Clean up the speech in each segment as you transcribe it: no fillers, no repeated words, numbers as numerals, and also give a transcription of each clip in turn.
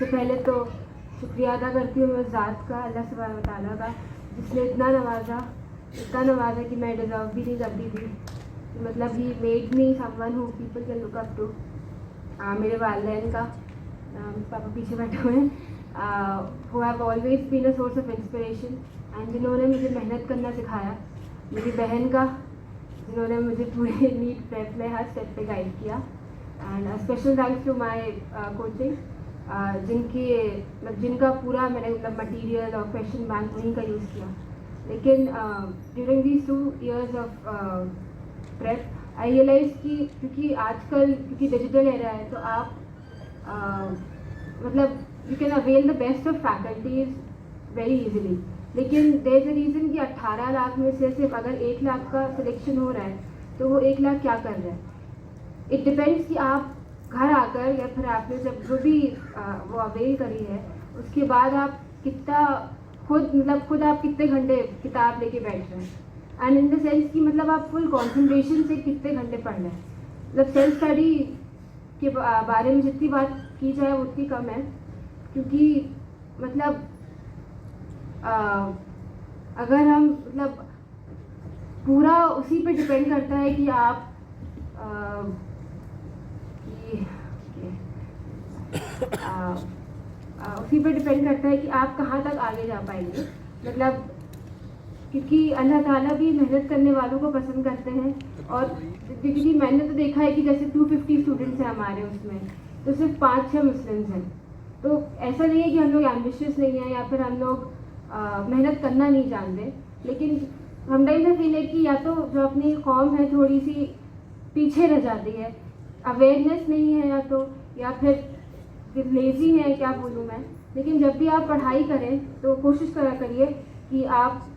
सबसे पहले तो शुक्रिया अदा करती हूँ मैं उस ज़ात का, अल्लाह सुब्हानहू व तआला का, जिसने इतना नवाजा कि मैं डिज़र्व भी नहीं करती थी। मतलब ही made me someone who people can look up to. मेरे वालिदैन का, पापा पीछे बैठे हुए हैं, who have always been a source of inspiration and जिन्होंने मुझे मेहनत करना सिखाया। मेरी बहन का, जिन्होंने मुझे पूरे नीट प्रेप में हर स्टेप पे गाइड किया। And special thanks to my coaching, जिनका पूरा मैंने मतलब मटीरियल और क्वेश्चन बैंक उन्हीं का यूज़ किया। लेकिन during these 2 years of prep I realise कि क्योंकि आजकल क्योंकि डिजिटल एरा है तो आप मतलब you can avail the best of faculties very easily. लेकिन देयर इज़ अ रीज़न कि 18 लाख में से सिर्फ अगर 1 लाख का सिलेक्शन हो रहा है तो वो 1 लाख क्या कर रहा है। इट डिपेंड्स कि आप घर आकर या फिर आपने जब जो भी वो अवेल करी है उसके बाद आप कितना खुद आप कितने घंटे किताब लेके बैठ रहे हैं। एंड इन द सेंस कि मतलब आप फुल कंसंट्रेशन से कितने घंटे पढ़ रहे हैं। मतलब सेल्फ स्टडी के बारे में जितनी बात की जाए उतनी कम है, क्योंकि मतलब अगर हम मतलब पूरा उसी पे डिपेंड करता है कि आप उसी पर डिपेंड करता है कि आप कहाँ तक आगे जा पाएंगे। मतलब क्योंकि अल्लाह ताला भी मेहनत करने वालों को पसंद करते हैं। और क्योंकि मैंने तो देखा है कि जैसे 250 स्टूडेंट्स हैं हमारे, उसमें तो सिर्फ 5-6 मुस्लिम्स हैं। तो ऐसा नहीं है कि हम लोग एम्बिशियस नहीं हैं या फिर हम लोग मेहनत करना नहीं जानते। लेकिन समटाइम्स आई फील है कि या तो जो अपनी कौम है थोड़ी सी पीछे रह जाती है, अवेयरनेस नहीं है, या फिर लेज़ी है, क्या बोलूँ मैं। लेकिन जब भी आप पढ़ाई करें तो कोशिश करिए कि आप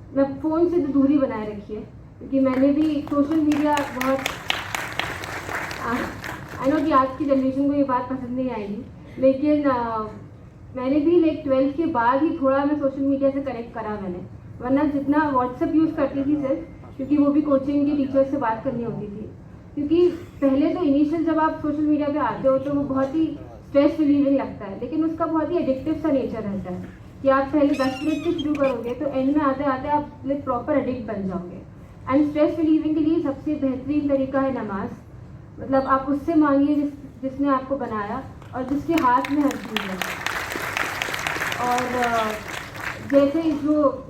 फ़ोन से तो दूरी बनाए रखिए। क्योंकि मैंने भी सोशल मीडिया बहुत, आई नो कि आज की जनरेशन को ये बात पसंद नहीं आएगी, लेकिन मैंने भी 12th के बाद ही थोड़ा मैं सोशल मीडिया से कनेक्ट करा मैंने। वरना जितना व्हाट्सएप यूज़ करती थी सिर्फ, क्योंकि वो भी कोचिंग की टीचर से बात करनी होती थी। क्योंकि पहले तो इनिशियल जब आप सोशल मीडिया पे आते हो तो वो बहुत ही स्ट्रेस रिलीविंग लगता है, लेकिन उसका बहुत ही एडिक्टिव सा नेचर रहता है कि आप पहले 10 मिनट से शुरू करोगे तो एंड में आते आते आप प्रॉपर एडिक्ट बन जाओगे। एंड स्ट्रेस रिलीविंग के लिए सबसे बेहतरीन तरीका है नमाज। मतलब आप उससे मांगिए जिसने आपको बनाया और जिसके हाथ में हर चीज़ है। और जैसे जो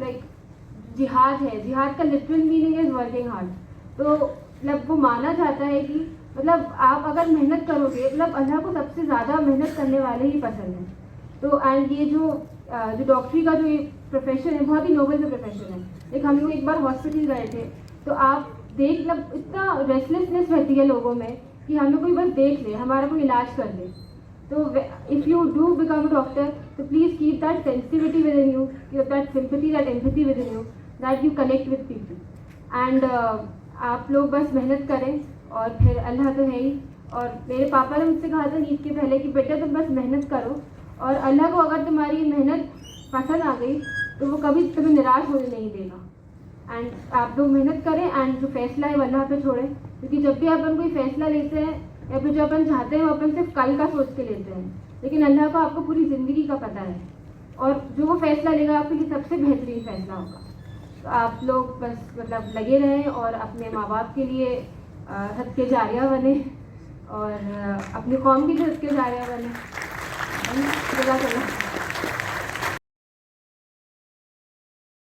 जिहाद है, जिहाद का literal meaning is working hard. तो मतलब वो माना जाता है कि मतलब आप अगर मेहनत करोगे, मतलब अल्लाह को सबसे ज़्यादा मेहनत करने वाले ही पसंद हैं। तो एंड ये जो डॉक्टरी का जो ये प्रोफेशन है बहुत ही नोबल सा प्रोफेशन है। हम लोग एक बार हॉस्पिटल गए थे तो आप देख मतलब इतना रेस्टलेसनेस रहती है लोगों में कि हमें कोई बस देख ले, हमारा कोई इलाज कर दे। तो if you do become a doctor तो please keep that sensitivity within you, that sympathy, that empathy within you, that you connect with people. And आप लोग बस मेहनत करें और फिर अल्लाह तो है ही। और मेरे पापा ने मुझसे कहा था ईद के पहले कि बेटा तुम बस मेहनत करो और अल्लाह को अगर तुम्हारी मेहनत पसंद आ गई तो वो कभी तुम्हें निराश होने नहीं देगा। एंड आप लोग मेहनत करें एंड जो फैसला है वो अल्लाह पे छोड़ें। क्योंकि जब भी अपन कोई फैसला लेते हैं या फिर जो अपन चाहते हैं वो अपन सिर्फ कल का सोच के लेते हैं, लेकिन अल्लाह को आपको पूरी ज़िंदगी का पता है और जो वो फैसला लेगा आपके लिए सबसे बेहतरीन फैसला होगा। तो आप लोग बस मतलब लगे रहें और अपने माँ बाप के लिए सदके जारिया बने और अपनी कौम की भी सदके जारिया बने। जज़ाकल्लाह।